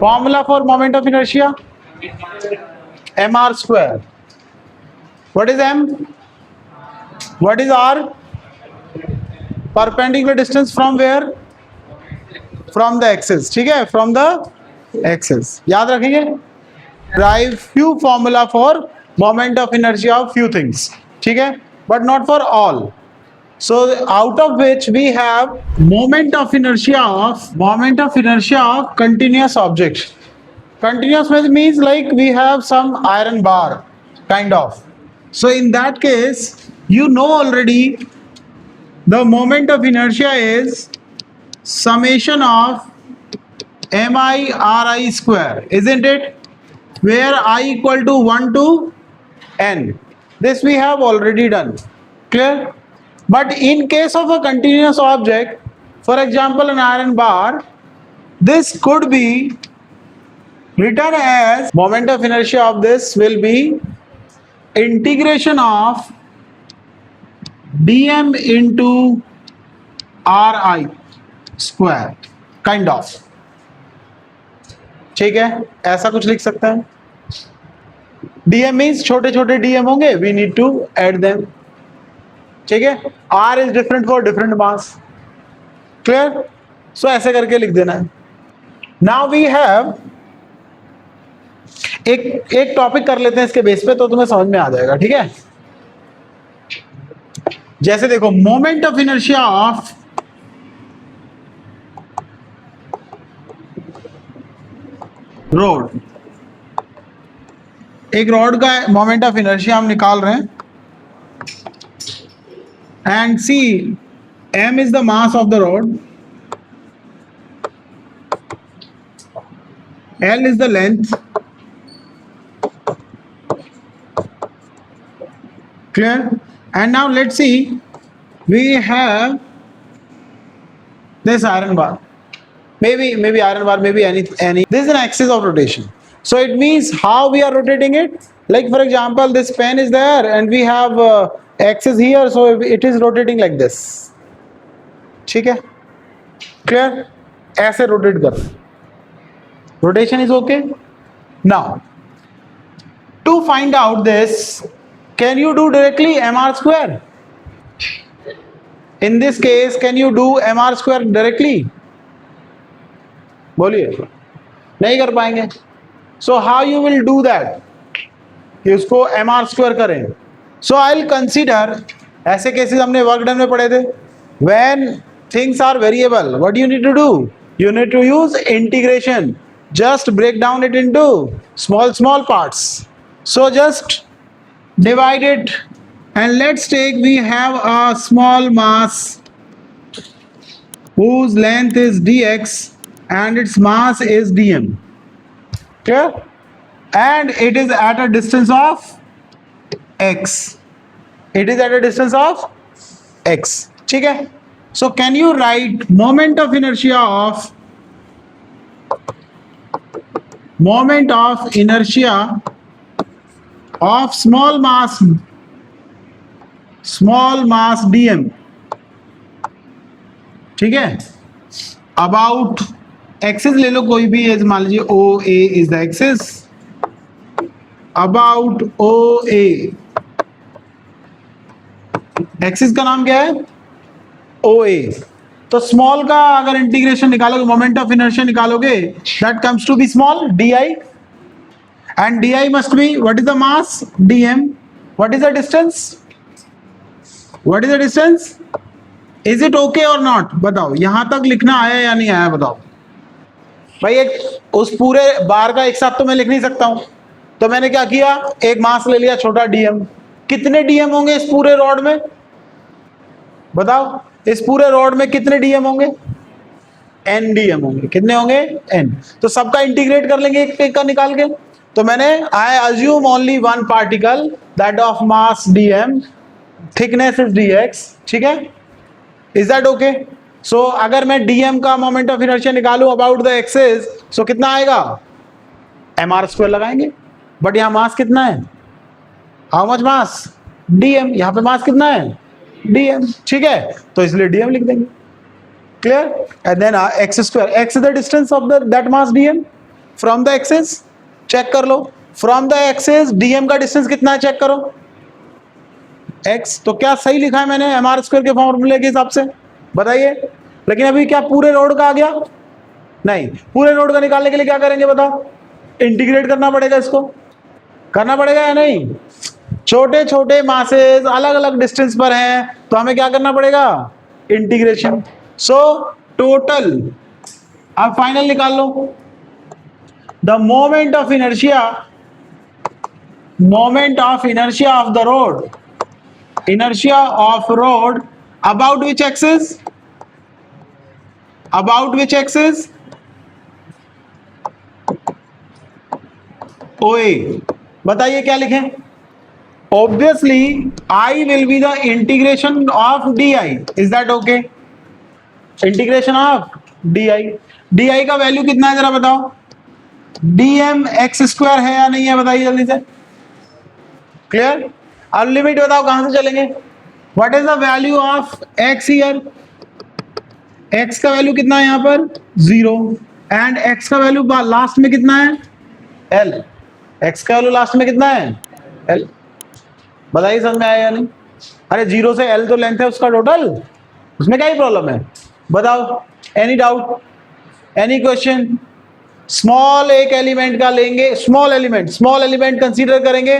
Formula for moment of inertia, mr square. What is m? What is r? Perpendicular distance from where? From the axis. ठीक है, from the axis. याद रखेंगे. Derive few formula for moment of inertia of few things. ठीक है, but not for all. So out of which we have moment of inertia of continuous objects. Continuous means like we have some iron bar kind of. So in that case, you know already the moment of inertia is summation of mi ri square, isn't it? Where I equal to 1 to n. This we have already done. Clear? But in case of a continuous object, for example an iron bar, this could be written as moment of inertia of this will be integration of dm into ri square kind of. ठीक है, ऐसा कुछ लिख सकते हैं. dm means छोटे छोटे dm होंगे, we need to add them. ठीक है, r is different for different mass. Clear? So ऐसे करके लिख देना है. Now we have एक टॉपिक कर लेते हैं इसके बेस पे, तो तुम्हें समझ में आ जाएगा. ठीक है, जैसे देखो moment of inertia of road. एक रॉड का मोमेंट ऑफ इनर्शिया हम निकाल रहे हैं. And see, m is the mass of the rod, L is the length. Clear? And now let's see, we have this iron bar. Maybe iron bar, maybe any. This is an axis of rotation. So it means how we are rotating it. Like for example, this pen is there and we have axis here, so it is rotating like this. ठीक है, clear? ऐसे rotate कर. Rotation is okay. Now, to find out this, can you do directly mr square? In this case, can you do mr square directly? बोलिए, नहीं कर पाएंगे. So how you will do that? कि उसको mr square करें. So I'll consider, ऐसे cases हमने work done में पढ़े थे. When things are variable, what do you need to do? You need to use integration. Just break down it into small parts. So just divide it, and let's take, we have a small mass whose length is dx and its mass is dm. Clear? And it is at a distance of x. It is at a distance of x. ठीक है? So can you write moment of inertia of small mass dm. ठीक है, about axis ले लो कोई भी, as मान लीजिए O A is the axis. About O A, axis का नाम क्या है? ओ ए. तो स्मॉल का अगर इंटीग्रेशन निकालोगे, मोमेंट ऑफ इनर्शिया निकालोगे, that comes to be small D I, and D I must be, what is the mass? D M. What is the distance? What is the distance? Is it okay और not? बताओ, यहां तक लिखना आया या नहीं आया? बताओ भाई. एक उस पूरे बार का एक साथ तो मैं लिख नहीं सकता हूं, तो मैंने क्या किया, एक मास ले लिया छोटा डीएम. कितने डीएम होंगे इस पूरे रॉड में? बताओ, इस पूरे रॉड में कितने डीएम होंगे? एन डीएम होंगे. कितने होंगे? एन. तो सबका इंटीग्रेट कर लेंगे एक एक का निकाल के. तो मैंने I assume only one particle that of mass DM, thickness is DX. ठीक है, इज दैट ओके? सो अगर मैं डीएम का मोमेंट ऑफ इनर्शिया निकालूं अबाउट द एक्सिस, सो कितना आएगा? mr स्क्वायर लगाएंगे. बट यहां मास कितना है? How much mass? डीएम. यहां पे मास कितना है? डीएम. ठीक है, तो इसलिए डीएम लिख देंगे. Clear? And then X square, X is the distance of that mass DM. From the axes, check कर लो फ्रॉम द एक्सेस डीएम का डिस्टेंस कितना है, चेक करो x। तो क्या सही लिखा है मैंने एम आर स्क्वायर के फॉर्मूले के हिसाब से, बताइए। लेकिन अभी क्या पूरे रोड का आ गया, नहीं, पूरे रोड का निकालने के लिए क्या करेंगे बताओ, इंटीग्रेट करना पड़ेगा, इसको करना पड़ेगा या नहीं। छोटे छोटे मासेस अलग अलग डिस्टेंस पर हैं तो हमें क्या करना पड़ेगा, इंटीग्रेशन। सो टोटल, अब फाइनल निकाल लो, the moment of inertia, moment of inertia of the rod, inertia of road about which axis, about which axis, OA। बताइए क्या लिखें, obviously I will be the integration of DI, is that okay, integration of DI। DI का value कितना है जरा बताओ, dm x square है या नहीं है, बताइए जल्दी से, क्लियर। अब लिमिट बताओ कहां से चलेंगे, what is the value of x here, x का वैल्यू कितना है यहां पर 0 एंड x का वैल्यू लास्ट में कितना है l, x का वैल्यू लास्ट में कितना है l, बताइए समझ में आया या नहीं। अरे 0 से l तो लेंथ है उसका टोटल, उसमें क्या ही प्रॉब्लम है, बताओ। Any doubt, any question. Small एक एलिमेंट का लेंगे, स्मॉल एलिमेंट कंसीडर करेंगे,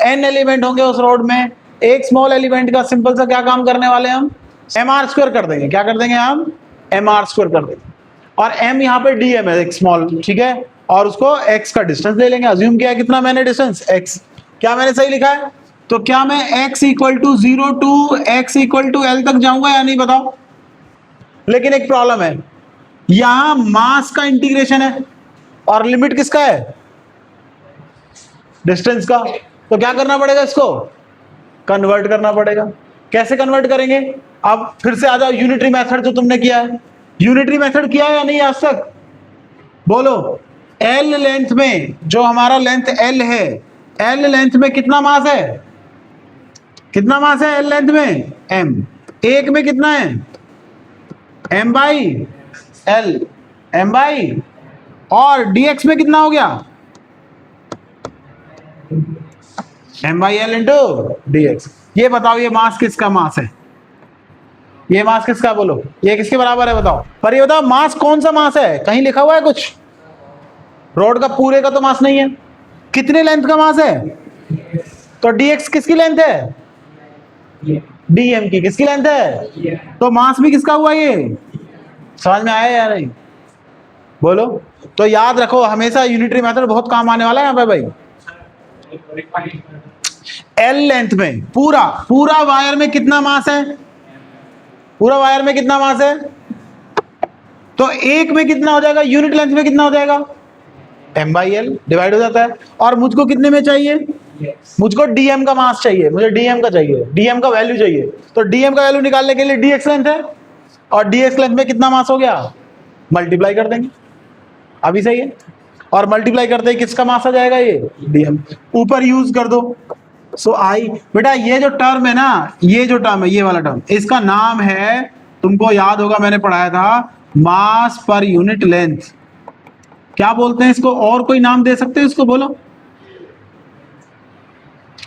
n एलिमेंट होंगे उस रोड में, एक स्मॉल एलिमेंट का सिंपल सा क्या काम करने वाले हम, एम आर स्क्वायर कर देंगे, क्या कर देंगे हम, एम आर स्क्वायर कर देंगे, और m यहाँ पे dm है एक स्मॉल, ठीक है, और उसको x का डिस्टेंस ले लेंगे, अज्यूम किया कितना मैंने डिस्टेंस x, क्या मैंने सही लिखा है, तो क्या मैं x equal to 0 to x equal to l तक जाऊंगा या नहीं बताओ। लेकिन एक प्रॉब्लम है, यहां मास का इंटीग्रेशन है और लिमिट किसका है, डिस्टेंस का, तो क्या करना पड़ेगा, इसको कन्वर्ट करना पड़ेगा। कैसे कन्वर्ट करेंगे, अब फिर से आ जाओ यूनिटरी मेथड जो तुमने किया है, यूनिटरी मेथड किया है या नहीं आज तक, बोलो। L लेंथ में, जो हमारा लेंथ L है, L लेंथ में कितना मास है, कितना मास है L लेंथ में, m, एक में कितना है m by L, m by, और dx में कितना हो गया m by L into dx। ये बताओ ये मास किसका मास है, ये मास किसका, बोलो ये किसके बराबर है बताओ। पर ये बताओ मास कौन सा मास है, कहीं लिखा हुआ है कुछ, रोड का पूरे का तो मास नहीं है, कितने लेंथ का मास है, तो dx किसकी लेंथ है, dm की किसकी लेंथ है, तो मास भी किसका हुआ, ये समझ में आया या नहीं, बोलो। तो याद रखो हमेशा यूनिटरी मेथड बहुत काम आने वाला है यहाँ पे भाई। L लेंथ में पूरा वायर में कितना मास है, पूरा वायर में कितना मास है, तो एक में कितना हो जाएगा, यूनिट लेंथ में कितना हो जाएगा, m बाई एल डिवाइड हो जाता है। और मुझको कितने में चाहिए, मुझको dm का मास चाहिए, मुझे dm का चाहिए, dm का वैल्यू चाहिए, तो dm का वैल्यू निकालने के लिए dx लेंथ है, और dx लेंथ में कितना मास हो गया, मल्टीप्लाई कर देंगे, अभी सही है, और मल्टीप्लाई करते ही किसका मास आ जाएगा, ये dm, ऊपर यूज कर दो। सो आई, बेटा ये जो टर्म है ना, ये जो टर्म है, ये वाला टर्म, इसका नाम है, तुमको याद होगा मैंने पढ़ाया था, मास पर यूनिट लेंथ। क्या बोलते हैं इसको, और कोई नाम दे सकते हो इसको, बोलो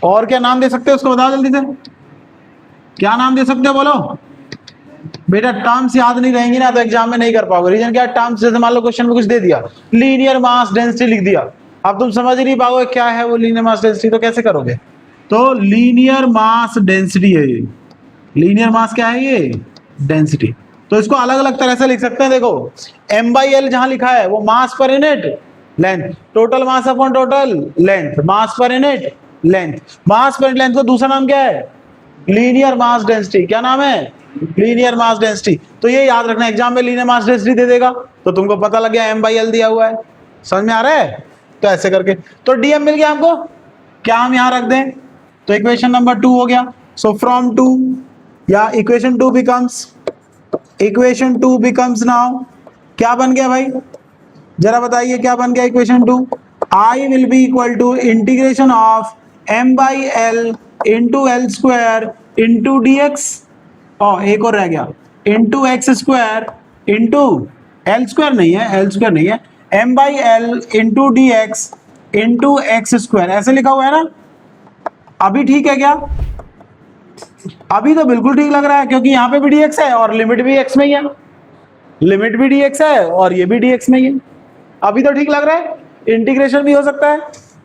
और क्या नाम दे सकते हो उसको, बताओ जल्दी से, क्या नाम दे सकते हो बोलो। बेटा टर्म्स याद नहीं रहेंगी ना तो एग्जाम में नहीं कर पाओगे। रीजन क्या, टर्म्स जैसे मान लो क्वेश्चन में कुछ दे दिया, लीनियर मास डेंसिटी लिख दिया, अब तुम समझ नहीं पाओगे क्या है वो लीनियर मास डेंसिटी, तो कैसे करोगे। तो लीनियर मास डेंसिटी है ये, लीनियर मास क्या है ये, डेंसिटी। तो इसको अलग अलग तरह से लिख सकते हैं, देखो m बाई एल जहां लिखा है वो mass per unit length, total mass upon total length, mass per unit length, mass पर लेंथ का दूसरा नाम क्या है, लीनियर मास डेंसिटी। क्या नाम है, लीनियर मास डेंसिटी। तो ये याद रखना, एग्जाम में लीनियर मास डेंसिटी दे देगा तो तुमको पता लग गया m बाई एल दिया हुआ है, समझ में आ रहा है। तो ऐसे करके तो dm मिल गया हमको, क्या हम यहां रख दें, तो इक्वेशन नंबर 2 हो गया। सो फ्रॉम 2 या इक्वेशन 2 बिकम्स नाउ, क्या बन गया भाई, जरा बताइए क्या बन गया equation 2, I will be equal to integration of m by L into L square into D X, और एक और रह गया, into X square into L square नहीं है, m by L into D X into X square, ऐसे लिखा हुआ है ना। अभी ठीक है क्या? अभी तो बिल्कुल ठीक लग रहा है, क्योंकि यहाँ पे भी dx है और लिमिट भी x में ही है, लिमिट भी dx है और ये भी dx में ही है। अभी तो ठीक लग रहा है, इंटीग्रेशन भी हो सकता है।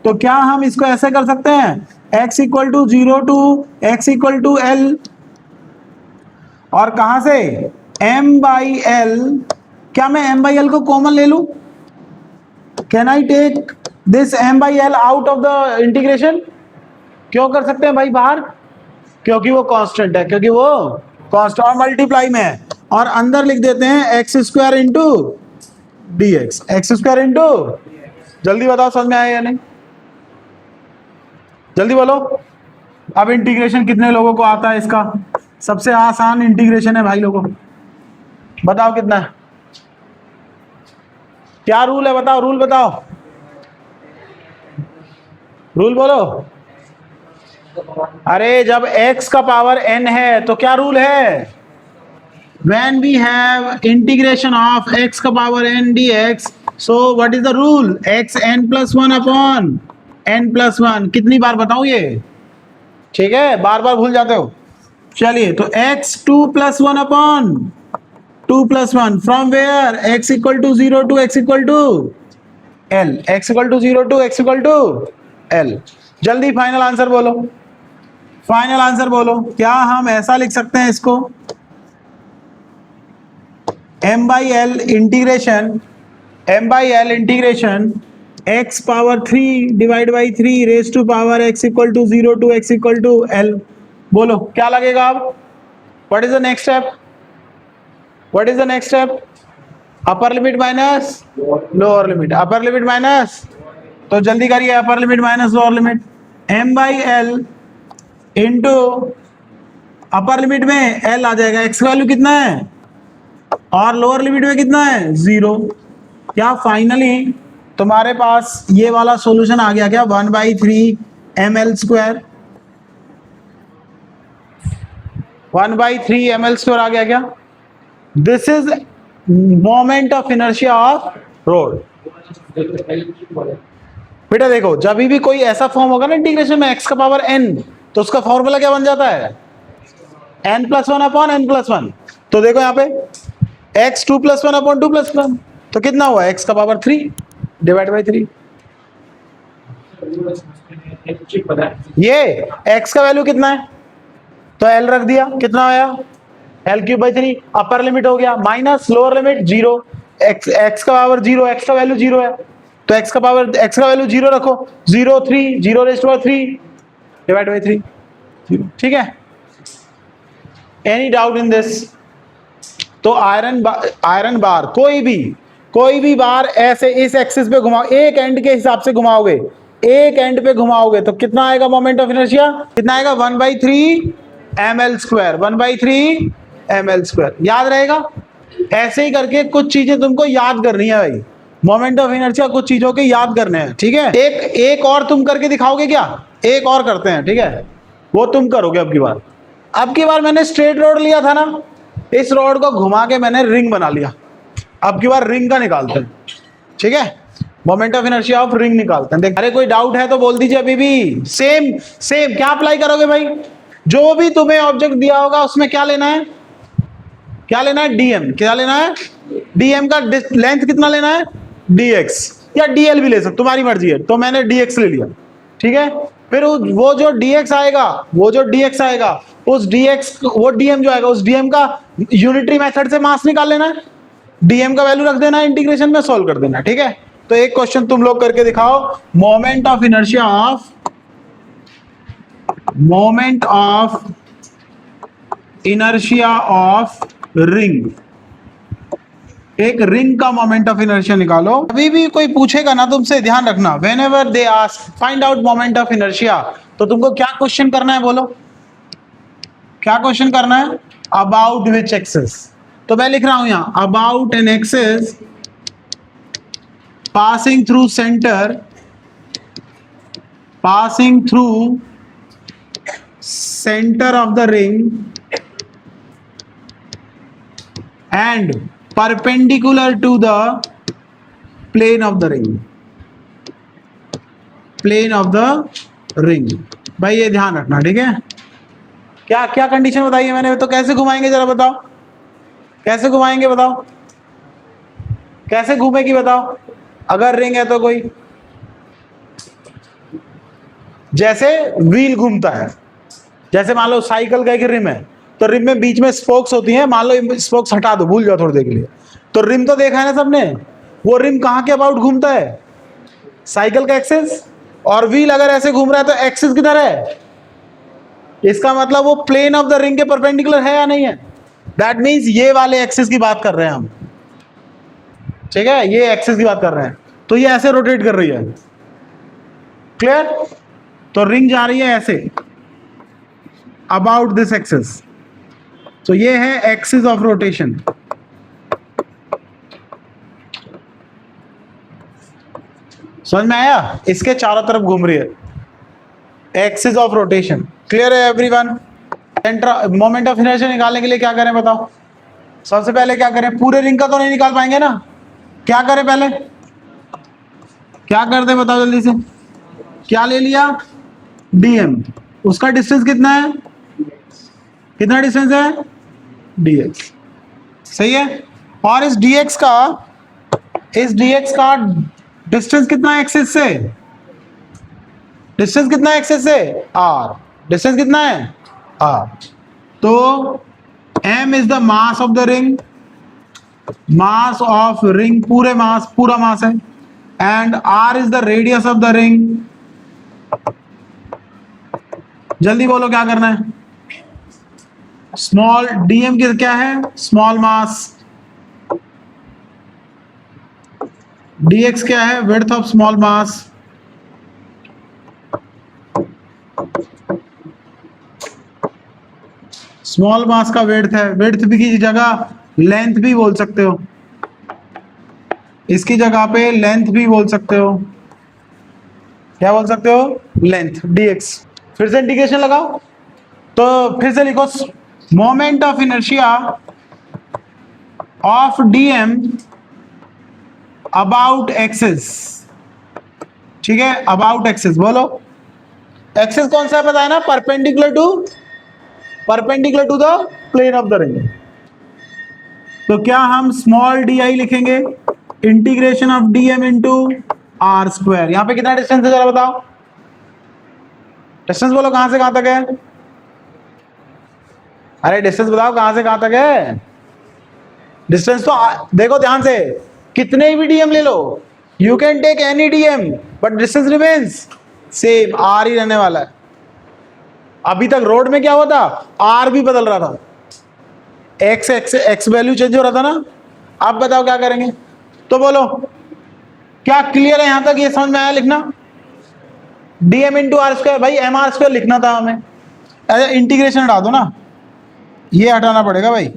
तो क्या हम इसको ऐसे कर सकते हैं, x equal to 0 to x equal to L, और कहां से m बाई एल, क्या मैं m बाई एल को कॉमन ले लूं? Can I take this m by L out of the integration? क्यों कर सकते हैं भाई बाहर? क्योंकि वो कांस्टेंट है, क्योंकि वो कांस्टेंट और मल्टीप्लाई में है। और अंदर लिख देते हैं x square into D x, x square into, जल्दी बताओ समझ में आया या नहीं, जल्दी बोलो। अब इंटीग्रेशन कितने लोगों को आता है इसका? सबसे आसान इंटीग्रेशन है भाई लोगों, बताओ कितना है? क्या रूल है बताओ, रूल बताओ, रूल बोलो। अरे जब x का पावर n है तो क्या रूल है? When we have integration of x का power n dx, so what is the rule? x n plus 1 upon n plus 1। कितनी बार बताऊं ये? ठीक है, बार बार भूल जाते हो। चलिए, तो x 2 plus 1 upon 2 plus 1 from where x equal to 0 to x equal to l, x equal to 0 to x equal to l। जल्दी फाइनल आंसर बोलो, फाइनल आंसर बोलो। क्या हम ऐसा लिख सकते हैं इसको, m by L integration, m by L integration x power 3 divide by 3 raise to power x equal to 0 to x equal to l। बोलो क्या लगेगा अब? What is the next step? What is the next step? Upper limit minus lower limit, upper limit minus, तो जल्दी करिए, upper limit minus lower limit, m by L into upper limit में l आ जाएगा, x का value कितना है, और lower limit में कितना है, 0। क्या फाइनली तुम्हारे पास ये वाला सॉल्यूशन आ गया क्या? 1/3 ml स्क्वायर, 1/3 ml स्क्वायर आ गया क्या? This is moment of inertia of road. बेटा देखो, जब भी कोई ऐसा फॉर्म होगा ना इंटीग्रेशन में x का पावर n, तो उसका फॉर्मूला क्या बन जाता है, n plus 1 upon n plus 1। तो देखो यहाँ पे x 2 प्लस 1 अपॉन 2 प्लस 1, तो कितना हुआ, x का पावर 3 डिवाइड बाई 3। ये x का वैल्यू कितना है, तो l रख दिया, कितना आया, l cube by 3। Upper limit हो गया माइनस लोअर लिमिट 0, x का पावर 0, x का वैल्यू 0 है, तो x का वैल्यू 0 रखो, 0 3 0 raise to power 3 divide by 3, 0। ठीक है, एनी डाउट इन दिस? तो आयरन बार कोई भी बार ऐसे इस एक्सिस पे घुमाओ, एक एंड के हिसाब से घुमाओगे, एक एंड पे घुमाओगे तो कितना आएगा मोमेंट ऑफ इनर्शिया, कितना आएगा, 1/3 ml स्क्वायर, 1/3 ml स्क्वायर। याद रहेगा? ऐसे ही करके कुछ चीजें तुमको याद करनी है भाई, मोमेंट ऑफ इनर्शिया कुछ चीजों के याद करने हैं। ठीक है, एक और तुम करके दिखाओगे क्या? एक और करते हैं, ठीक है, वो तुम करोगे अब की बार मैंने स्ट्रेट रोड लिया था ना, इस रोड को घुमा के मैंने रिंग बना लिया, अब की बार रिंग का निकालते हैं। ठीक है, moment of inertia of ring निकालते हैं। देख, अरे कोई डाउट है तो बोल दीजिए अभी भी। सेम क्या अप्लाई करोगे भाई, जो भी तुम्हें ऑब्जेक्ट दिया होगा उसमें क्या लेना है, डीएम, क्या लेना है, डीएम का लेंथ कितना लेना है, dx, या dl भी ले सकते, तुम्हारी मर्जी है, तो मैंने dx ले लिया। ठीक है, फिर वो जो dx आएगा उस dx, वो dm जो आएगा उस dm का यूनिटरी मेथड से मास निकाल लेना है, dm का वैल्यू रख देना है, इंटीग्रेशन में सॉल्व कर देना। ठीक है, तो एक क्वेश्चन तुम लोग करके दिखाओ, moment of inertia of ring, एक रिंग का मोमेंट ऑफ इनर्शिया निकालो। अभी भी कोई पूछेगा ना तुमसे, ध्यान रखना, whenever they ask find out moment of inertia, तो तुमको क्या क्वेश्चन करना है, बोलो क्या क्वेश्चन करना है, अबाउट विच एक्सिस। तो मैं लिख रहा हूं यहां, about an axis passing through centre of the ring and perpendicular to the plane of the ring, plane of the ring. भाई ये ध्यान रखना, ठीक है। क्या क्या कंडीशन बताई है मैंने? तो कैसे घुमाएंगे जरा बताओ, कैसे घुमाएंगे बताओ, कैसे घूमेगी बताओ? अगर रिंग है तो कोई, जैसे व्हील घूमता है, जैसे मान लो साइकिल का एक रिम है, तो रिम में बीच में स्पोक्स होती हैं, मान लो स्पोक्स हटा दो, भूल जाओ थोड़ी देर के लिए, तो रिम तो देखा है ना सबने, वो रिम कहाँ के अबाउट घूमता है? साइकिल का एक्सिस। और व्हील अगर ऐसे घूम रहा है तो एक्सिस किधर है? इसका मतलब वो प्लेन ऑफ द रिंग के परपेंडिकुलर है या नहीं है? दैट मीन्स ये वाले एक्सिस की बात कर रहे हैं हम, ठीक है, ये एक्सिस की बात कर रहे हैं। तो ये ऐसे रोटेट कर रही है, क्लियर? तो रिंग जा रही है ऐसे अबाउट दिस एक्सिस, तो ये है एक्सिस ऑफ रोटेशन। समझ में आया? इसके चारों तरफ घूम रही है, एक्सिस ऑफ रोटेशन। क्लियर है एवरीवन? मोमेंट ऑफ इनर्शिया निकालने के लिए क्या करें बताओ? सबसे पहले क्या करें? पूरे रिंग का तो नहीं निकाल पाएंगे ना, क्या करें पहले, क्या करते बताओ जल्दी से? क्या ले लिया? डीएम। उसका डिस्टेंस कितना है? कितना डिस्टेंस है? डीएक्स। सही है। और इस डीएक्स का डिस्टेंस कितना है एक्सिस से? डिस्टेंस कितना है एक्सिस से? आर। डिस्टेंस कितना है? आर। तो m is the mass of the ring, mass of ring, पूरा मास है, and r is the radius of the ring. जल्दी बोलो क्या करना है? स्मॉल dm की क्या है? Small mass. dx क्या है? Width of small mass. Small mass का विड्थ है, विड्थ भी की जगह लेंथ भी बोल सकते हो, इसकी जगह पे लेंथ भी बोल सकते हो। क्या बोल सकते हो? Length, dx। फिर से इंटीग्रेशन लगाओ, तो फिर से लिखो moment of inertia of dm about axis. ठीक है, अबाउट एक्सिस बोलो। एक्सिस कौन सा है पता है ना? Perpendicular to the plane of the ring. तो क्या हम स्मॉल di लिखेंगे? Integration of dm into R square. यहां पे कितना डिस्टेंस है जरा बताओ? डिस्टेंस बोलो, कहां से कहां तक है? अरे डिस्टेंस बताओ, कहां से कहां तक है? डिस्टेंस तो देखो ध्यान से, कितने भी dm ले लो, you can take any dm, but distance remains same, R ही रहने वाला है। अभी तक रोड में क्या हुआ था? आर भी बदल रहा था, एक्स वैल्यू चेंज हो रहा था ना। अब बताओ क्या करेंगे? तो बोलो, क्या क्लियर है यहां तक? ये समझ में आया लिखना? dm इंटू आर स्क्वायर, भाई एम आर स्क्वायर लिखना था हमें। इंटीग्रेशन हटा दो ना, ये हटाना पड़ेगा भाई,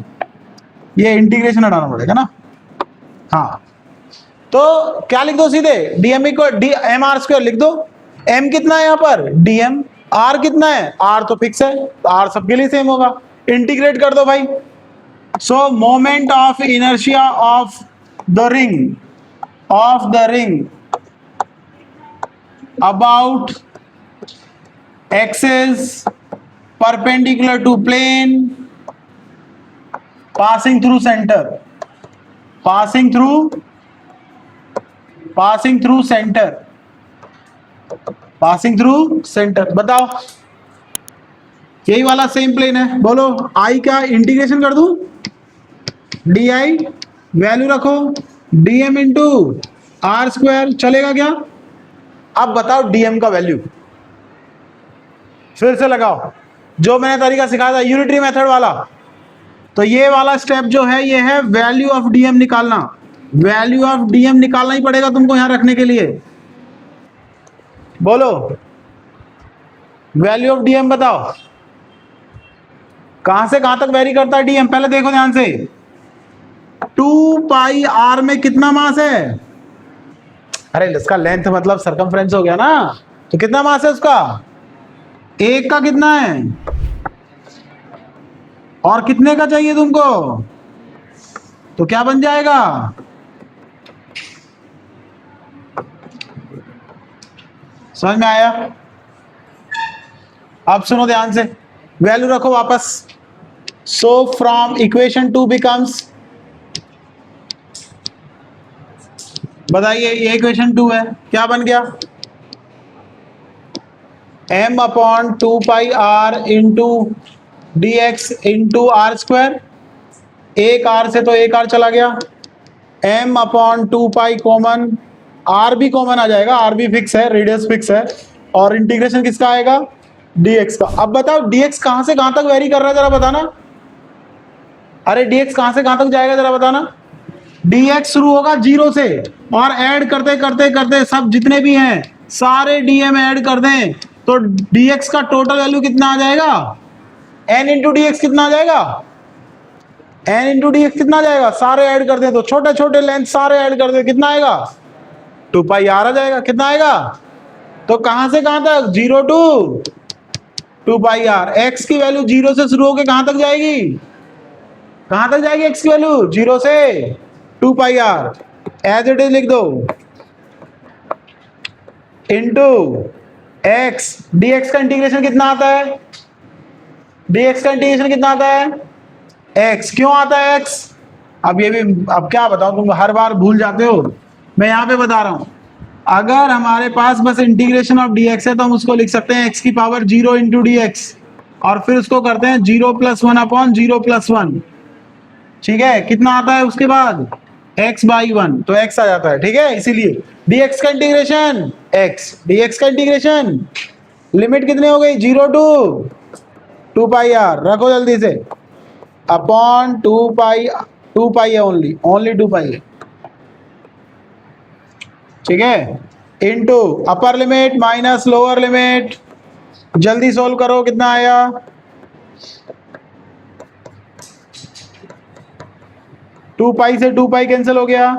ये इंटीग्रेशन हटाना पड़ेगा ना। हाँ, तो क्या लिख दो सीधे? dm को एम आर स्क्वायर लिख दो। m कितना है यहाँ पर? dm। r कितना है? r तो फिक्स है, r सबके लिए सेम होगा। इंटीग्रेट कर दो भाई। So moment of inertia of the ring about axis perpendicular to plane passing through center, passing through center। बताओ, यही वाला सेम प्लेन है, बोलो i का इंटीग्रेशन कर दूं, di वैल्यू रखो dm इंटू आर स्क्वायर, चलेगा क्या? अब बताओ dm का वैल्यू, फिर से लगाओ जो मैंने तरीका सिखाया था यूनिटरी मेथड वाला। तो ये वाला स्टेप जो है ये है वैल्यू ऑफ dm निकालना। वैल्यू ऑफ dm निकालना ही पड़ेगा तुमको यहां रखने के लिए। बोलो वैल्यू ऑफ dm बताओ, कहां से कहां तक वेरी करता है dm? पहले देखो ध्यान से, 2 पाई r में कितना मास है? अरे इसका लेंथ मतलब सरकमफ्रेंस हो गया ना, तो कितना मास है उसका? 1 का कितना है? और कितने का चाहिए तुमको? तो क्या बन जाएगा? समझ में आया? अब सुनो ध्यान से, वैल्यू रखो वापस। सो फ्रॉम इक्वेशन 2 बिकम्स, बताइए ये इक्वेशन 2 है, क्या बन गया? m upon 2 pi r into D X into R square. एक r से तो एक r चला गया, m upon 2 pi common, r भी कॉमन आ जाएगा, r भी फिक्स है, रेडियस फिक्स है, और इंटीग्रेशन किसका आएगा? dx का। अब बताओ dx कहां से कहां तक वेरी कर रहा है, जरा बताना। अरे dx कहां से कहां तक जाएगा, जरा बताना। dx शुरू होगा 0 से, और ऐड करते करते करते सब जितने भी हैं सारे dm ऐड कर दें तो dx का टोटल वैल्यू कितना आ जाएगा? n इंटू डी एक्स कितना आ जाएगा? n इंटू डी एक्स कितना आ जाएगा? सारे ऐड कर दें तो छोटे छोटे लेंथ सारे ऐड कर दें, कितना आएगा? 2 पाई r आ जाएगा। कितना आएगा? तो कहां से कहां तक? 0 टू 2 पाई r। x की वैल्यू 0 से शुरू होकर कहां तक जाएगी? कहां तक जाएगी x की वैल्यू? 0 से 2 pi r। As it is लिख दो, इंटू x। dx का इंटीग्रेशन कितना आता है? dx का इंटीग्रेशन कितना आता है? x। क्यों आता है x? अब ये भी, अब क्या बताऊं, तुम हर बार भूल जाते हो, मैं यहां पे बता रहा हूं। अगर हमारे पास बस इंटीग्रेशन ऑफ dx है तो हम उसको लिख सकते हैं x की पावर 0 इंटू डी एक्स, और फिर उसको करते हैं 0 प्लस 1 अपॉन 0 प्लस 1। ठीक है, कितना आता है उसके बाद? x बाई 1, तो x आ जाता है। ठीक है, इसीलिए dx का इंटीग्रेशन x, dx का इंटीग्रेशन लिमिट कितनी हो गई? 0 टू 2 पाई r। रखो जल्दी से, अपॉन 2 पाई है, ओनली 2 पाई है। ठीक है, इनटू अपर लिमिट माइनस लोअर लिमिट। जल्दी सोल्व करो, कितना आया? टू पाई से 2 पाई कैंसिल हो गया,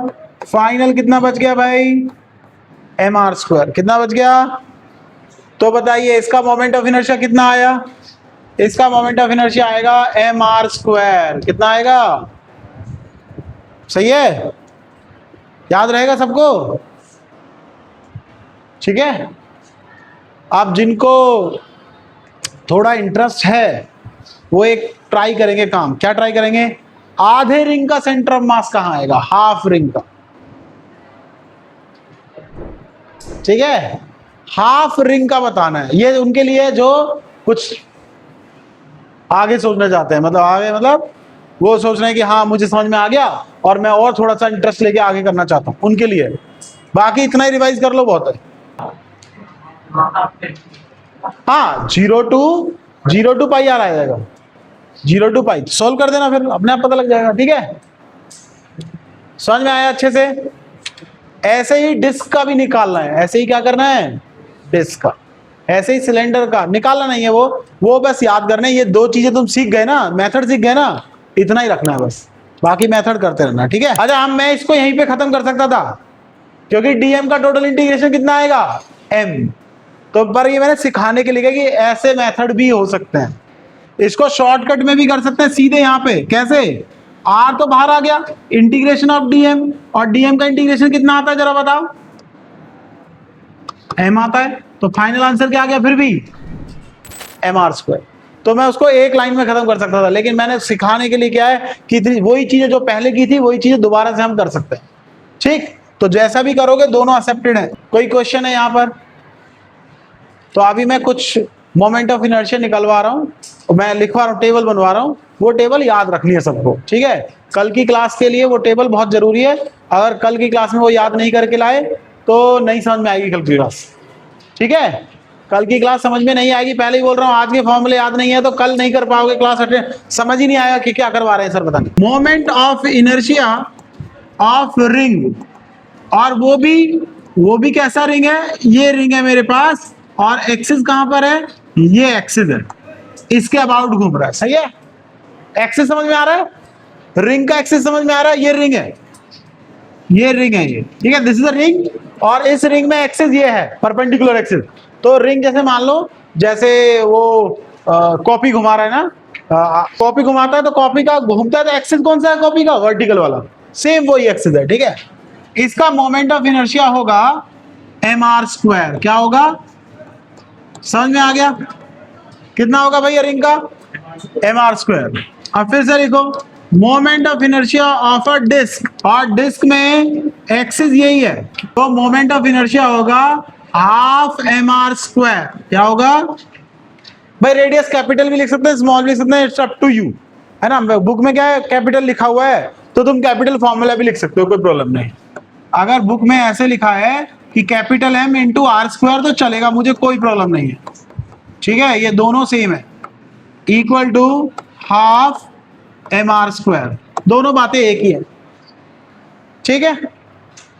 फाइनल कितना बच गया भाई? mr square. कितना बच गया? तो बताइए इसका मोमेंट ऑफ इनर्शिया कितना आया? इसका मोमेंट ऑफ इनर्शिया आएगा mr स्क्वायर। कितना आएगा? सही है, याद रहेगा सबको? ठीक है, अब जिनको थोड़ा इंटरेस्ट है वो एक ट्राई करेंगे काम। क्या ट्राई करेंगे? आधे रिंग का सेंटर ऑफ मास कहां आएगा? हाफ रिंग का। ठीक है, हाफ रिंग का बताना है। ये उनके लिए जो कुछ आगे सोचना चाहते हैं, मतलब आगे, मतलब वो सोच रहे हैं कि हाँ मुझे समझ में आ गया और मैं और थोड़ा सा इंटरेस्ट लेके आगे करना चाहता हूं, उनके लिए। बाकी इतना ही रिवाइज कर लो, बहुत है। हाँ, 0 टू पाई आर आ जाएगा, 0 टू पाई। सोल्व कर देना, फिर अपने आप पता लग जाएगा। ठीक है, समझ में आया अच्छे से? ऐसे ही डिस्क का भी निकालना है। ऐसे ही क्या करना है? डिस्क का। ऐसे ही सिलेंडर का निकालना नहीं है, वो बस याद करना है। ये दो चीजें तुम सीख गए ना, मेथड सीख गए ना, इतना ही रखना है बस, बाकी मेथड करते रहना। ठीक है, अच्छा हम, मैं इसको यहीं पे खत्म कर सकता था, क्योंकि डीएम का टोटल इंटीग्रेशन कितना आएगा? m। तो पर ये मैंने सिखाने के लिए कहा कि ऐसे मेथड भी हो सकते हैं। इसको शॉर्टकट में भी कर सकते हैं सीधे यहाँ पे। कैसे? r तो बाहर आ गया, इंटीग्रेशन ऑफ dm, और dm का इंटीग्रेशन कितना आता है जरा बताओ? m आता है। तो फाइनल आंसर क्या आ गया फिर भी? mr square. तो मैं उसको एक लाइन में खत्म कर सकता था, लेकिन मैंने सिखाने के लिए क्या है कि वही चीजें जो पहले की थी वही चीजें दोबारा से हम कर सकते हैं। ठीक, तो जैसा भी करोगे दोनों एक्सेप्टेड है। कोई क्वेश्चन है यहाँ पर? तो अभी मैं कुछ मोमेंट ऑफ इनर्शिया निकलवा रहा हूँ, मैं लिखवा रहा हूँ, टेबल बनवा रहा हूँ। वो टेबल याद रखनी है सबको। ठीक है, कल की क्लास के लिए वो टेबल बहुत जरूरी है। अगर कल की क्लास में वो याद नहीं करके लाए तो नहीं समझ में आएगी कल की क्लास। ठीक है, कल की क्लास समझ में नहीं आएगी, पहले ही बोल रहा हूँ। आज के फॉर्मूले याद नहीं है तो कल नहीं कर पाओगे क्लास अटेंड, समझ ही नहीं आएगा कि क्या करवा रहे हैं सर, पता नहीं। Moment of inertia of ring, और वो भी कैसा रिंग है? ये रिंग है मेरे पास, और एक्सिस कहां पर है? ये एक्सिस है, इसके अबाउट घूम रहा है। सही है, एक्सिस समझ में आ रहा है? रिंग का एक्सिस समझ में आ रहा है? ये रिंग है, ये रिंग है ये। ठीक है, दिस इज अ रिंग, और इस रिंग में एक्सिस ये है, परपेंडिकुलर एक्सिस। तो रिंग जैसे मान लो, जैसे वो कॉपी घुमा रहा है ना, कॉपी घुमाता है तो कॉपी का घूमता है, तो एक्सिस कौन सा है कॉपी का? वर्टिकल वाला, सेम वही एक्सिस है। ठीक है, इसका मोमेंट ऑफ इनर्शिया होगा mr स्क्वायर। क्या होगा? समझ में आ गया? कितना होगा भैया रिंग का? mr²। अब फिर से लिखो, moment of inertia of a disc, और डिस्क में एक्सिस यही है, तो मोमेंट ऑफ इनर्शिया होगा हाफ mr²। क्या होगा भाई? रेडियस कैपिटल भी लिख सकते हैं, स्मॉल भी लिख सकते हैं, इट्स अप टू यू, है ना। बुक में क्या है, कैपिटल लिखा हुआ है, तो तुम कैपिटल फॉर्मूला भी लिख सकते हो, कोई प्रॉब्लम नहीं। अगर बुक में ऐसे लिखा है कि कैपिटल M इंटू r² तो चलेगा, मुझे कोई प्रॉब्लम नहीं है, ठीक है। ये दोनों सेम है, इक्वल टू हाफ mr², दोनों बातें एक ही है, ठीक है।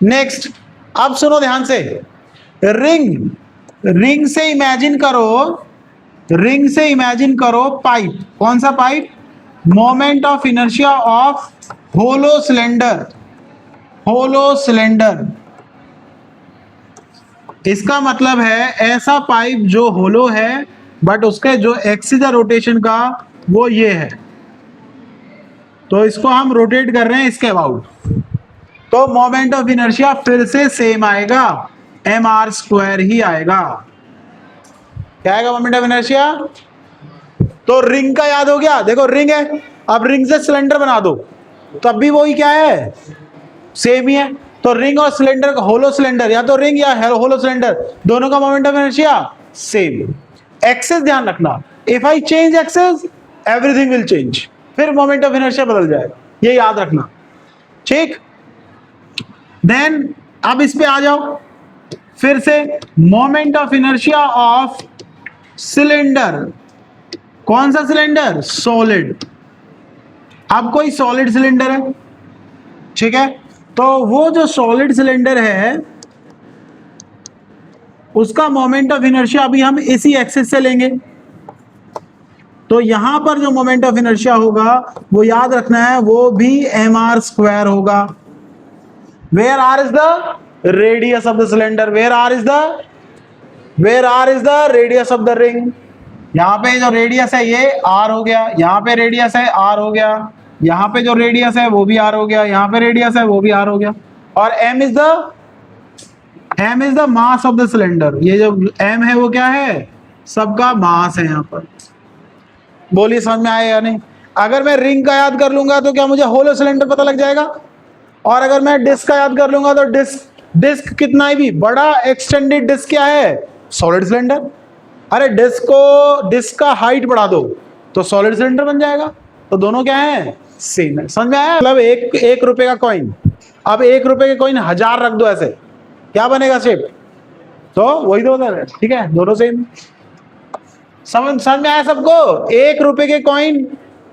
नेक्स्ट, अब सुनो ध्यान से, रिंग, रिंग से इमेजिन करो, रिंग से इमेजिन करो पाइप। कौन सा pipe? Moment of inertia of hollow cylinder, hollow cylinder. इसका मतलब है ऐसा पाइप जो होलो है, बट उसके जो एक्सिस है रोटेशन का वो ये है, तो इसको हम रोटेट कर रहे हैं इसके अबाउट, तो मोमेंट ऑफ इनर्शिया फिर से सेम आएगा, mr² ही आएगा। क्या आएगा मोमेंट ऑफ इनर्शिया? तो रिंग का याद हो गया, देखो रिंग है, अब रिंग से सिलेंडर बना दो, तब भी वही क्या है, सेम ही है। तो रिंग और सिलेंडर, होलो सिलेंडर, या तो रिंग या होलो सिलेंडर, दोनों का moment of inertia same. Axes ध्यान रखना, if I change axes everything will change, फिर मोमेंट ऑफ इनर्शिया बदल जाएगा, ये याद रखना, ठीक। देन अब इस पे आ जाओ फिर से, moment of inertia of cylinder. कौन सा सिलेंडर? सॉलिड। अब कोई सॉलिड सिलेंडर है, ठीक है, तो वो जो सॉलिड सिलेंडर है उसका मोमेंट ऑफ इनर्शिया अभी हम इसी एक्सिस से लेंगे, तो यहां पर जो मोमेंट ऑफ इनर्शिया होगा वो याद रखना है, वो भी mr² होगा। Where r is the radius of the cylinder, where r is the radius of the ring. यहां पे जो रेडियस है ये r हो गया, यहां पे रेडियस है r हो गया, यहां पे जो रेडियस है वो भी r हो गया, यहां पे रेडियस है वो भी r हो गया, और m is the mass of the cylinder. ये जो m है वो क्या है? सबका मास है यहाँ पर। बोलिए समझ में आया या नहीं? अगर मैं रिंग का याद कर लूंगा तो क्या मुझे होलो सिलेंडर पता लग जाएगा, और अगर मैं डिस्क का याद कर लूंगा तो डिस्क कितना ही भी बड़ा एक्सटेंडेड डिस्क क्या है? Solid cylinder. अरे डिस्क का हाइट बढ़ा दो तो सॉलिड सिलेंडर बन जाएगा, तो दोनों क्या है? सेम है। समझ में आया? मतलब एक रुपए का कॉइन, अब 1 रुपए के कॉइन 1000 रख दो, ऐसे क्या बनेगा शेप? तो वही तो होता है, ठीक है, दोनों सेम। समझ में आया सबको? 1 रुपए के कॉइन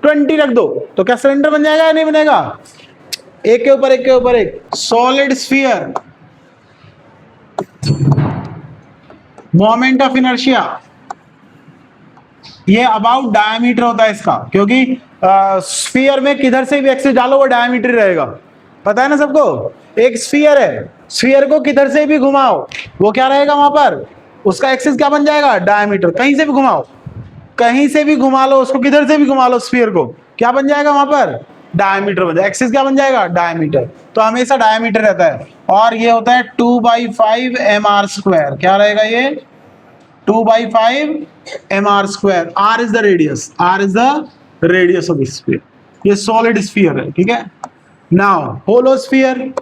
20 रख दो तो क्या सिलेंडर बन जाएगा या नहीं बनेगा? एक के ऊपर एक के ऊपर एक। Solid sphere, moment of inertia, ये अबाउट डायमीटर होता है इसका, क्योंकि स्फीयर में किधर से भी एक्सिस डालो वो डायमीटर रहेगा, पता है ना सबको। एक स्फीयर है, स्फीयर को किधर से भी घुमाओ वो क्या रहेगा वहां पर? उसका एक्सिस क्या बन जाएगा? डायमीटर। कहीं से भी घुमाओ, कहीं से भी घुमा लो उसको, किधर से भी घुमा लो स्फीयर को, क्या बन जाएगा वहां पर? डायमीटर बन जाएगा। एक्सिस क्या बन जाएगा? डायमीटर। तो हमेशा डायमीटर रहता है, और ये होता है 2/5 mr²। क्या रहेगा ये? 2/5 mr²। r is the radius, r is the radius of sphere. ये सॉलिड स्फीयर है, ठीक है। Now hollow sphere,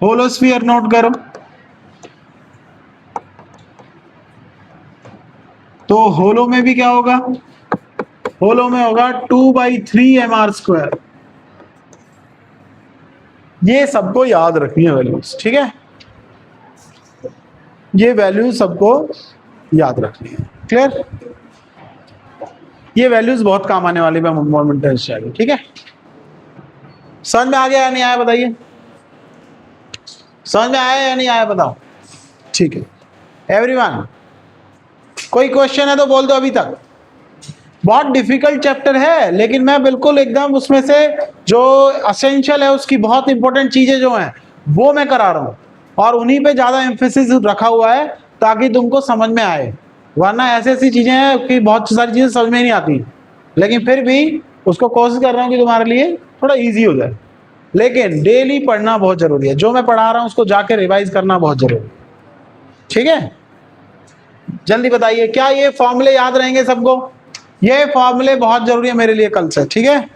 hollow sphere note करो। तो होलो में भी क्या होगा? होलो में होगा 2/3 mr²। ये सबको याद रखनी है वैल्यूज, ठीक है, ये वैल्यूज सबको याद रखनी है। क्लियर? ये वैल्यूज बहुत काम आने वाली है मोमेंट ऑफ इनर्शिया की, ठीक है। समझ में आ गया या नहीं आया बताइए? समझ में आया या नहीं आया बताओ? ठीक है एवरीवन, कोई क्वेश्चन है तो बोल दो अभी तक। बहुत डिफिकल्ट चैप्टर है, लेकिन मैं बिल्कुल एकदम उसमें से जो असेंशियल है उसकी बहुत इंपॉर्टेंट चीजें जो हैं वो मैं करा रहा हूँ, और उन्हीं पे ज्यादा एम्फेसिस रखा हुआ है ताकि तुमको समझ में आए। वरना ऐसी ऐसी चीजें हैं कि बहुत सारी चीजें समझ में नहीं आती, लेकिन फिर भी उसको कोशिश कर रहा हूँ कि तुम्हारे लिए थोड़ा ईजी हो जाए। लेकिन डेली पढ़ना बहुत जरूरी है, जो मैं पढ़ा रहा हूँ उसको जाके रिवाइज करना बहुत जरूरी है। ठीक है, जल्दी बताइए क्या ये फॉर्मूले याद रहेंगे सबको? ये फॉर्मूले बहुत जरूरी है मेरे लिए कल से, ठीक है।